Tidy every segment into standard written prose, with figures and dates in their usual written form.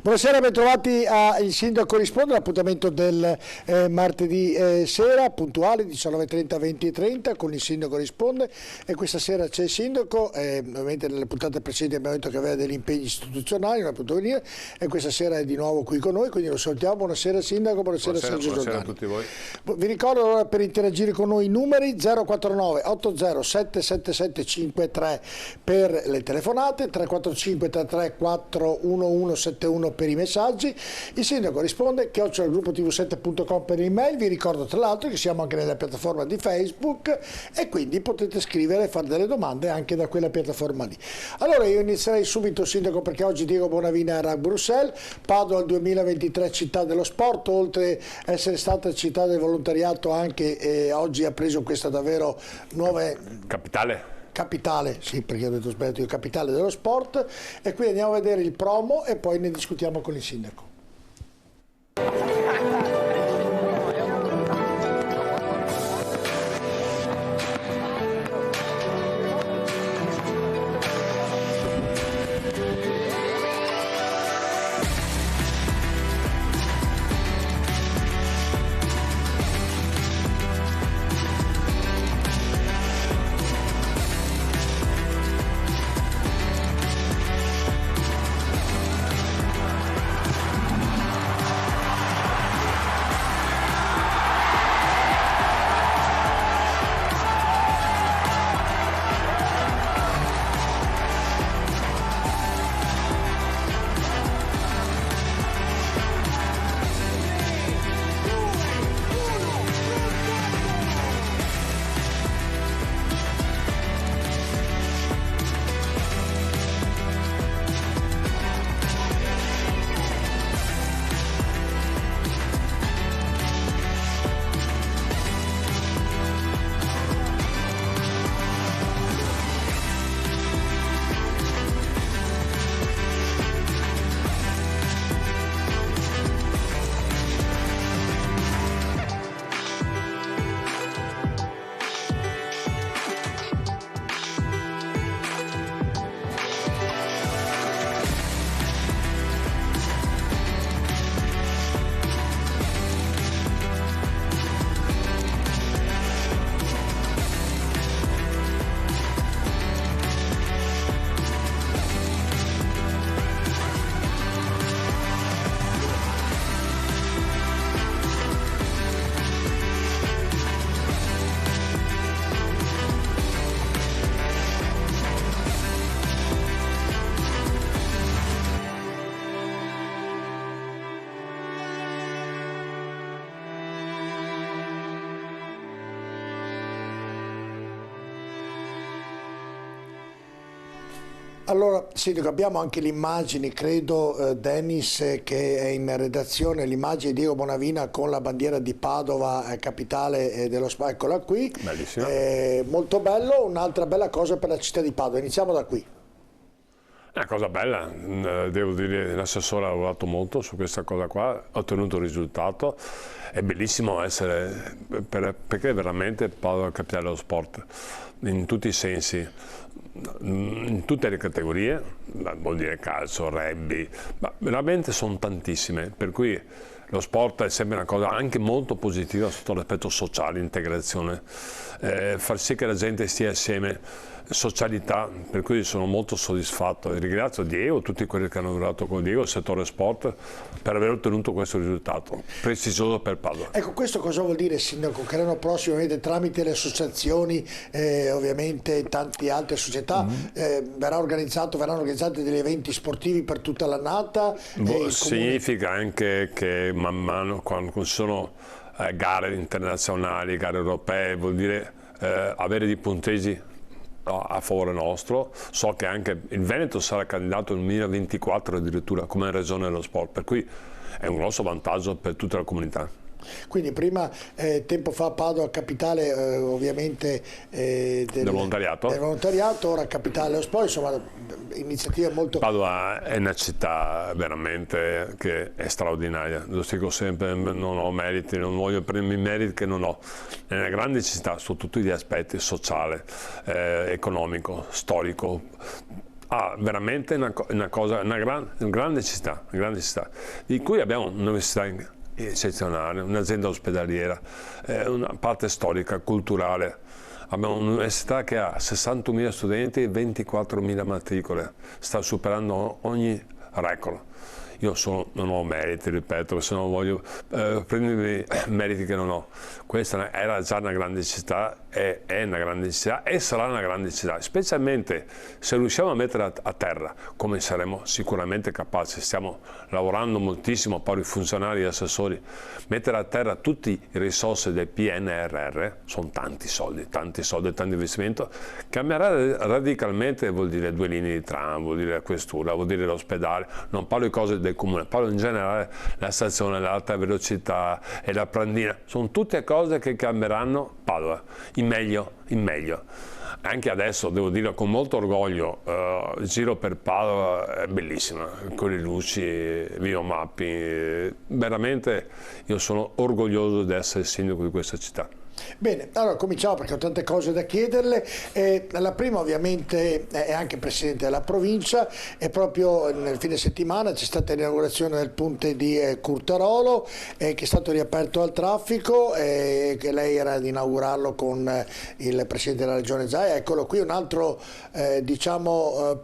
Buonasera, bentrovati a Il Sindaco Risponde, l'appuntamento del martedì sera, puntuale 19:30, 20:30 con Il Sindaco Risponde, e questa sera c'è il Sindaco, ovviamente nelle puntate precedenti abbiamo detto che aveva degli impegni istituzionali, non ha potuto venire, e questa sera è di nuovo qui con noi, quindi lo salutiamo. Buonasera Sindaco, buonasera Sergio Giordani. Buonasera a tutti voi. Vi ricordo allora, per interagire con noi, i numeri 049 80 777 53 per le telefonate, 345 33 41171 per i messaggi. Il Sindaco Risponde @gruppotv7.com per l'email. Vi ricordo tra l'altro che siamo anche nella piattaforma di Facebook e quindi potete scrivere e fare delle domande anche da quella piattaforma lì. Allora io inizierei subito, Sindaco, perché oggi Diego Bonavina era a Bruxelles. Padova al 2023 città dello sport, oltre a essere stata città del volontariato anche oggi ha preso questa davvero nuova capitale, sì, perché ho detto sbagliato io, capitale dello sport, e qui andiamo a vedere il promo e poi ne discutiamo con il Sindaco. Allora, Sindaco, abbiamo anche le immagini, credo, Dennis, che è in redazione, l'immagine di Diego Bonavina con la bandiera di Padova, capitale dello sport, eccola qui. Bellissima. Molto bello, un'altra bella cosa per la città di Padova. Iniziamo da qui. Una cosa bella, devo dire, l'assessore ha lavorato molto su questa cosa qua, ha ottenuto un risultato, è bellissimo essere, perché veramente Padova è capitale dello sport, in tutti i sensi, in tutte le categorie, vuol dire calcio, rugby, ma veramente sono tantissime, per cui lo sport è sempre una cosa anche molto positiva sotto l'aspetto sociale, integrazione, far sì che la gente stia assieme, socialità, per cui sono molto soddisfatto e ringrazio Diego, tutti quelli che hanno lavorato con Diego, il settore sport, per aver ottenuto questo risultato prestigioso per Padova. Ecco, questo cosa vuol dire, Sindaco? Che l'anno prossimo, tramite le associazioni, ovviamente tante altre società, verranno organizzati degli eventi sportivi per tutta l'annata? Significa anche che man mano, quando ci sono gare internazionali, gare europee, vuol dire avere dei punteggi a favore nostro. So che anche il Veneto sarà candidato nel 2024 addirittura come regione dello sport, per cui è un grosso vantaggio per tutta la comunità. Quindi prima, tempo fa, Padova capitale ovviamente del volontariato, ora capitale dello sport, insomma iniziative molto... Padova è una città veramente che è straordinaria, lo dico sempre, non ho meriti, non voglio prendermi meriti che non ho, è una grande città su tutti gli aspetti, sociale, economico, storico, ha veramente una grande città, di cui abbiamo un'università eccezionale, un'azienda ospedaliera, una parte storica, culturale. Abbiamo un'università che ha 61.000 studenti e 24.000 matricole, sta superando ogni record. Io non ho meriti, ripeto, se non voglio prendermi meriti che non ho. Questa era già una grande città, è una grande città e sarà una grande città, specialmente se riusciamo a mettere a terra, come saremo sicuramente capaci. Stiamo lavorando moltissimo, poi i funzionari e assessori, mettere a terra tutte le risorse del PNRR, sono tanti soldi, tanto investimento, cambierà radicalmente, vuol dire 2 linee di tram, vuol dire questura, vuol dire l'ospedale, non parlo di cose del comune, parlo in generale la stazione, l'alta velocità e la Prandina, sono tutte cose che cambieranno Padova, in meglio. Anche adesso, devo dire con molto orgoglio, il giro per Padova è bellissima, con le luci, Vivo Mapping, veramente io sono orgoglioso di essere sindaco di questa città. Bene, allora cominciamo perché ho tante cose da chiederle. La prima ovviamente è anche presidente della provincia e proprio nel fine settimana c'è stata l'inaugurazione del ponte di Curtarolo che è stato riaperto al traffico che lei era ad inaugurarlo con il presidente della regione Zaia. Eccolo qui un altro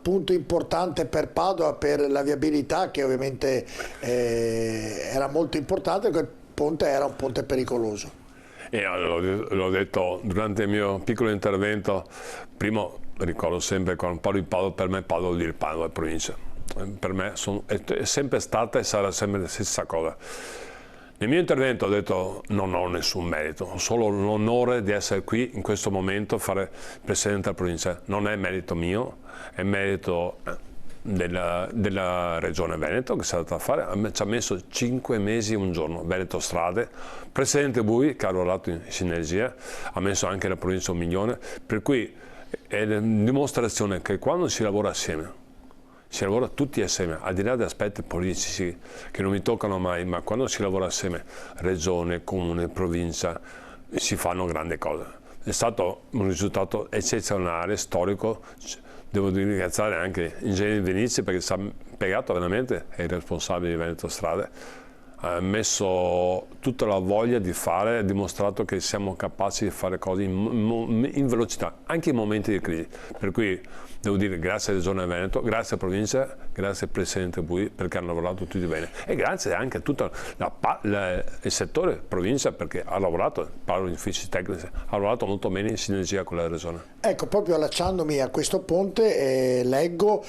punto importante per Padova, per la viabilità, che ovviamente era molto importante. Quel ponte era un ponte pericoloso. L'ho detto durante il mio piccolo intervento, primo ricordo sempre quando parlo di Padova, per me Padova vuol dire Padova e provincia, per me è sempre stata e sarà sempre la stessa cosa. Nel mio intervento ho detto non ho nessun merito, ho solo l'onore di essere qui in questo momento, fare presidente della provincia, non è merito mio, è merito della regione Veneto che si è andata a fare, ci ha messo 5 mesi e un giorno, Veneto Strade, presidente Bui che ha lavorato in sinergia, ha messo anche la provincia 1 milione, per cui è la dimostrazione che quando si lavora assieme, si lavora tutti assieme, al di là degli aspetti politici che non mi toccano mai, ma quando si lavora assieme, regione, comune, provincia, si fanno grandi cose. È stato un risultato eccezionale, storico. Devo ringraziare anche Ingegneri Venezia perché si è piegato veramente ai responsabili di Veneto Strade, ha messo tutta la voglia di fare, ha dimostrato che siamo capaci di fare cose in velocità, anche in momenti di crisi. Per cui devo dire grazie alla Regione Veneto, grazie alla provincia, grazie al Presidente Bui perché hanno lavorato tutti bene e grazie anche a tutto il settore provincia perché ha lavorato, parlo di uffici tecnici, ha lavorato molto bene in sinergia con la Regione. Ecco, proprio allacciandomi a questo ponte, leggo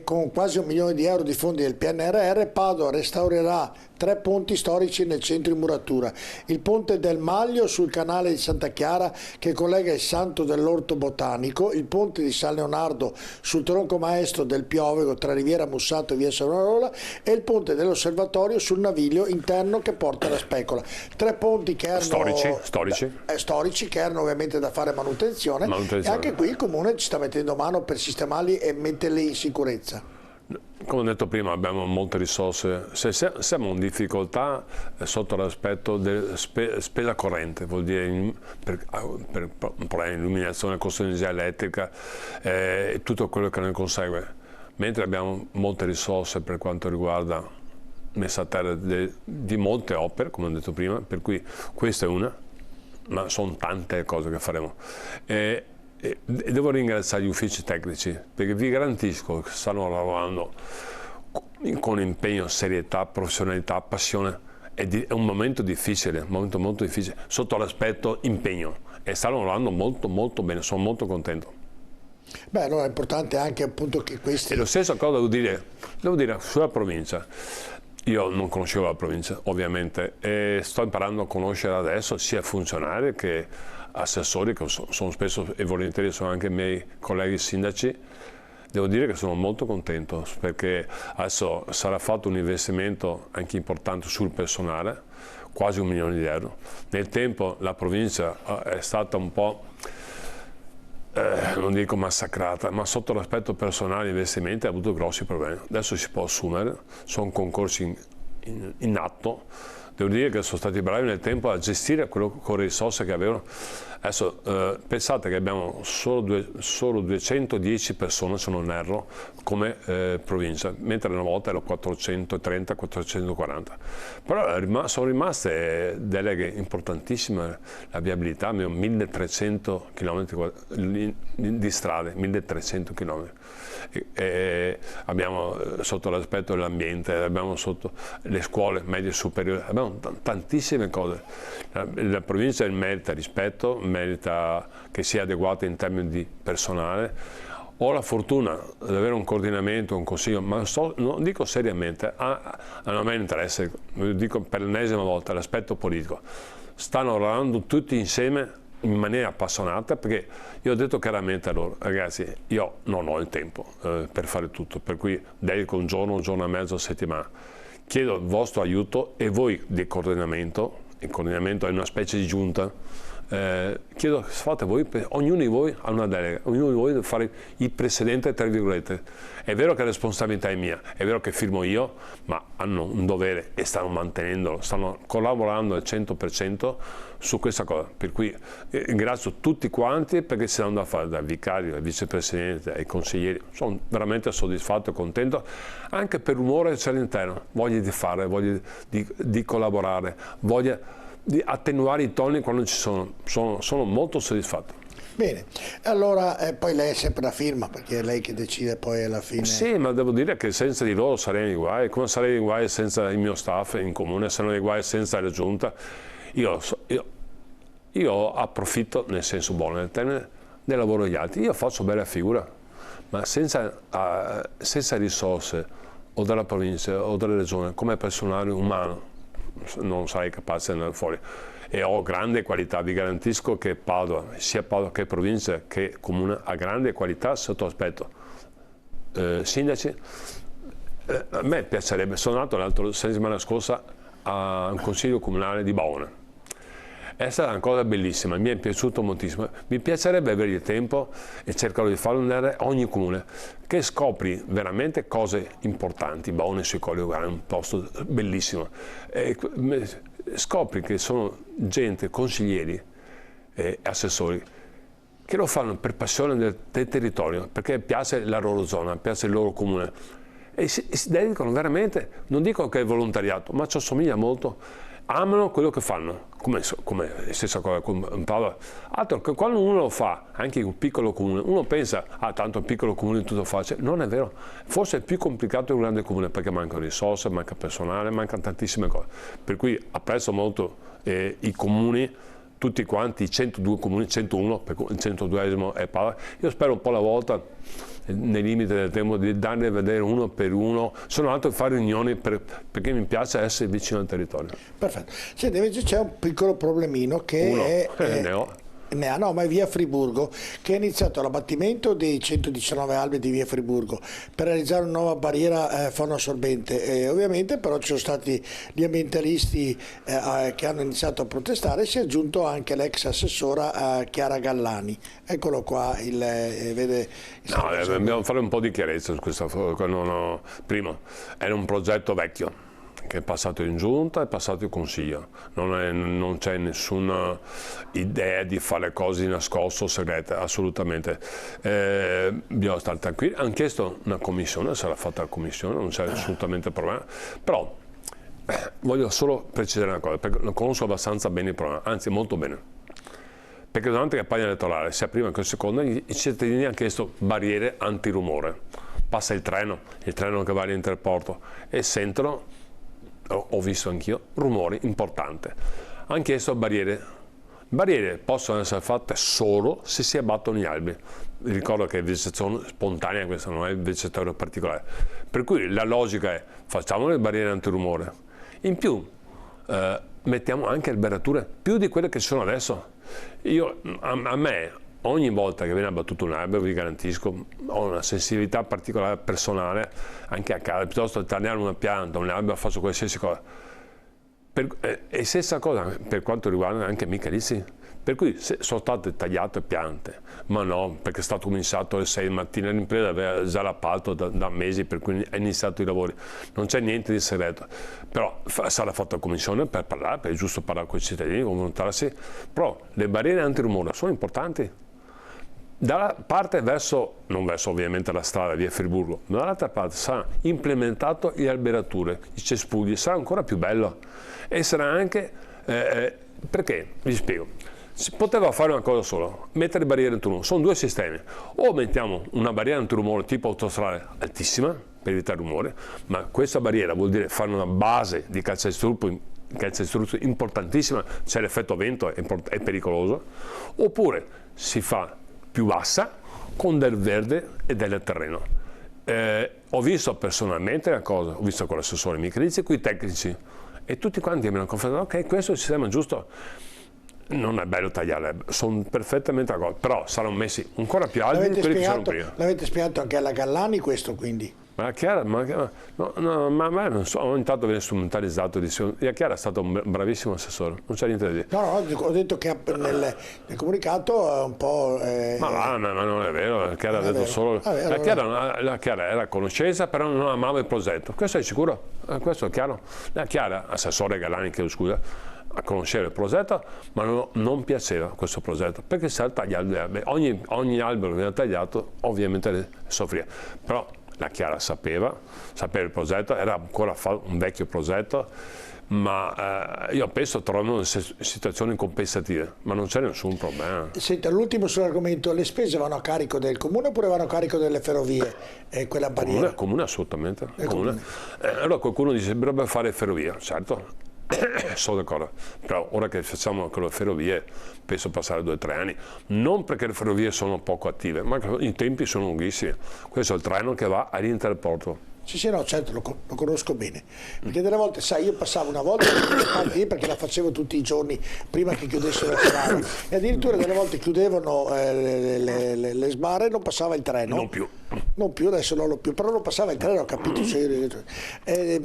con quasi 1 milione di euro di fondi del PNRR, Padova restaurerà 3 ponti storici nel centro in muratura. Il ponte del Maglio sul canale di Santa Chiara che collega il Santo dell'Orto Botanico, il ponte di San Leonardo sul tronco maestro del Piovego tra Riviera Mussato e via Savonarola e il ponte dell'Osservatorio sul naviglio interno che porta alla Specola. 3 ponti che erano storici che erano ovviamente da fare manutenzione. E anche qui il Comune ci sta mettendo mano per sistemarli e metterli in sicurezza. Come ho detto prima abbiamo molte risorse, siamo in difficoltà sotto l'aspetto della spesa corrente, vuol dire per problemi di illuminazione, costo di energia elettrica e tutto quello che ne consegue, mentre abbiamo molte risorse per quanto riguarda messa a terra di molte opere, come ho detto prima, per cui questa è una, ma sono tante cose che faremo. E devo ringraziare gli uffici tecnici perché vi garantisco che stanno lavorando con impegno, serietà, professionalità, passione. È un momento difficile, un momento molto difficile sotto l'aspetto impegno e stanno lavorando molto bene, sono molto contento. Beh, allora è importante anche appunto che questi... E lo stesso cosa devo dire sulla provincia. Io non conoscevo la provincia ovviamente e sto imparando a conoscere adesso sia funzionari che assessori, che sono spesso e volentieri sono anche i miei colleghi sindaci. Devo dire che sono molto contento perché adesso sarà fatto un investimento anche importante sul personale, quasi 1 milione di euro. Nel tempo la provincia è stata un po', non dico massacrata, ma sotto l'aspetto personale gli investimenti ha avuto grossi problemi. Adesso si può assumere, sono concorsi in atto. Devo dire che sono stati bravi nel tempo a gestire quello con le risorse che avevano, Adesso pensate che abbiamo solo 210 persone, se non erro, come provincia, mentre una volta ero 430-440. Però sono rimaste deleghe importantissime, la viabilità, abbiamo 1300 km di strade, 1300 km. Abbiamo sotto l'aspetto dell'ambiente, abbiamo sotto le scuole medie e superiori, abbiamo tantissime cose. La provincia merita rispetto, merita che sia adeguata in termini di personale. Ho la fortuna di avere un coordinamento, un consiglio, ma non dico seriamente, a me interessa, lo dico per l'ennesima volta, l'aspetto politico. Stanno lavorando tutti insieme in maniera appassionata, perché io ho detto chiaramente a loro: ragazzi, io non ho il tempo per fare tutto, per cui dedico un giorno e mezzo a settimana. Chiedo il vostro aiuto e voi di coordinamento, il coordinamento è una specie di giunta, chiedo che fate voi, ognuno di voi ha una delega, ognuno di voi deve fare il precedente, tra virgolette. È vero che la responsabilità è mia, è vero che firmo io, ma hanno un dovere e stanno mantenendolo, stanno collaborando al 100% su questa cosa. Per cui ringrazio tutti quanti, perché si danno da fare, dal vicario, al vicepresidente, ai consiglieri. Sono veramente soddisfatto e contento, anche per l'umore che c'è all'interno, voglia di fare, voglia di collaborare, voglia di attenuare i toni quando ci sono molto soddisfatto. Bene, allora poi lei è sempre la firma, perché è lei che decide poi alla fine. Sì, ma devo dire che senza di loro sarei nei guai, come sarei nei guai senza il mio staff in comune, sarei nei guai senza la giunta. Io approfitto, nel senso buono del termine, del lavoro degli altri. Io faccio bella figura, ma senza risorse o della provincia o della regione, come personale umano, non sarei capace di andare fuori. E ho grande qualità, vi garantisco che Padova, sia Padova che provincia che comune, ha grande qualità sotto aspetto. Sindaci, a me piacerebbe, sono andato la settimana scorsa a un consiglio comunale di Baona. È stata una cosa bellissima, mi è piaciuto moltissimo. Mi piacerebbe avere il tempo, e cercherò di farlo andare a ogni comune, che scopri veramente cose importanti. Baone sui Colli Euganei è un posto bellissimo. Scopri che sono gente, consiglieri e assessori, che lo fanno per passione del territorio, perché piace la loro zona, piace il loro comune. E si dedicano veramente, non dico che è volontariato, ma ci assomiglia molto. Amano quello che fanno, come stessa cosa con Paolo. Altro che quando uno lo fa, anche in un piccolo comune, uno pensa, tanto un piccolo comune tutto facile. Non è vero, forse è più complicato in un grande comune, perché mancano risorse, manca personale, mancano tantissime cose. Per cui apprezzo molto i comuni, tutti quanti, i 102 comuni, 101, perché il 102esimo è Paolo. Io spero un po' alla volta, nei limiti del tempo, di darli a vedere uno per uno. Sono andato a fare riunioni perché mi piace essere vicino al territorio. Perfetto. Senti, invece c'è un piccolo problemino che ma è via Friburgo, che è iniziato l'abbattimento dei 119 alberi di via Friburgo per realizzare una nuova barriera fonoassorbente. Ovviamente però ci sono stati gli ambientalisti che hanno iniziato a protestare, si è aggiunto anche l'ex assessora Chiara Gallani. Eccolo qua, vede. Dobbiamo fare un po' di chiarezza su questo. Primo, era un progetto vecchio, che è passato in giunta, è passato in consiglio. Non c'è nessuna idea di fare cose di nascosto, segrete, assolutamente. Bisogna stare tranquilli. Hanno chiesto una commissione, sarà fatta la commissione, non c'è assolutamente problema. Però voglio solo precisare una cosa, perché lo conosco abbastanza bene il problema, anzi molto bene. Perché durante la campagna elettorale, sia prima che seconda, i cittadini hanno chiesto barriere antirumore. Passa il treno che va all'interporto e sentono, ho visto anch'io, rumori importanti. Hanno chiesto barriere. Barriere possono essere fatte solo se si abbattono gli alberi. Vi ricordo che è vegetazione spontanea, questa non è vegetazione particolare. Per cui la logica è: facciamo le barriere antirumore. In più mettiamo anche alberature più di quelle che ci sono adesso. A me, ogni volta che viene abbattuto un albero, vi garantisco, ho una sensibilità particolare personale, anche a casa, piuttosto che tagliare una pianta, un albero, faccio qualsiasi cosa. E stessa cosa per quanto riguarda anche Michelizi, Per cui sono state tagliate piante, ma no, perché è stato cominciato alle 6 di mattina, l'impresa aveva già l'appalto da mesi, per cui è iniziato i lavori. Non c'è niente di segreto, però sarà fatta commissione per parlare, per è giusto parlare con i cittadini, confrontarsi, però le barriere antirumore sono importanti. Dalla parte non verso ovviamente la strada via Friburgo, ma dall'altra parte sarà implementato le alberature, i cespugli, sarà ancora più bello e sarà anche, perché? Vi spiego, si poteva fare una cosa sola, mettere barriere antirumore, sono due sistemi, o mettiamo una barriera antirumore tipo autostrada altissima per evitare rumore, ma questa barriera vuol dire fare una base di calcestruzzo importantissima, c'è l'effetto vento, è pericoloso, oppure si fa più bassa con del verde e del terreno. Ho visto personalmente una cosa, ho visto con l'assessore Michelizi e con i tecnici e tutti quanti mi hanno confermato ok, questo è il sistema giusto. Non è bello tagliare, sono perfettamente d'accordo, però saranno messi ancora più alti di quelli che c'erano prima. L'avete spiegato anche alla Gallani questo quindi? Ma Chiara, ma non so, ogni tanto viene strumentalizzato, Chiara è stato un bravissimo assessore, non c'è niente da dire. No, ho detto che nel comunicato è un po'... ma non è vero, la Chiara ha detto solo... La Chiara era a conoscenza, però non amava il progetto, questo è sicuro, questo è chiaro. La Chiara, assessore Gallani, chiedo scusa, conosceva il progetto, ma non piaceva questo progetto, perché se tagliare gli alberi, ogni albero che viene tagliato ovviamente soffriva, però la Chiara sapeva il progetto, era ancora un vecchio progetto, ma io penso trovano in situazioni compensative, ma non c'è nessun problema. Senta, l'ultimo sull'argomento, le spese vanno a carico del comune oppure vanno a carico delle ferrovie? Quella barriera? Comune assolutamente. Comune. Allora qualcuno dice dovrebbe fare ferrovia, certo. Sono d'accordo, però ora che facciamo con le ferrovie penso passare 2 o 3 anni, non perché le ferrovie sono poco attive, ma i tempi sono lunghissimi. Questo è il treno che va all'Interporto. Sì, no, certo, lo conosco bene, perché delle volte, sai, io passavo una volta perché la facevo tutti i giorni prima che chiudessero le strade e addirittura delle volte chiudevano le sbarre e non passava il treno. Non più, adesso non lo più, però non passava il treno, ho capito.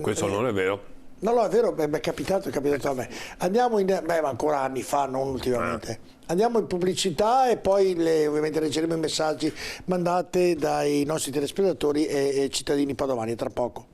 Questo non è vero. No, è vero, è capitato a me. Andiamo ma ancora anni fa, non ultimamente. Andiamo in pubblicità e poi ovviamente leggeremo i messaggi mandati dai nostri telespettatori e cittadini padovani tra poco.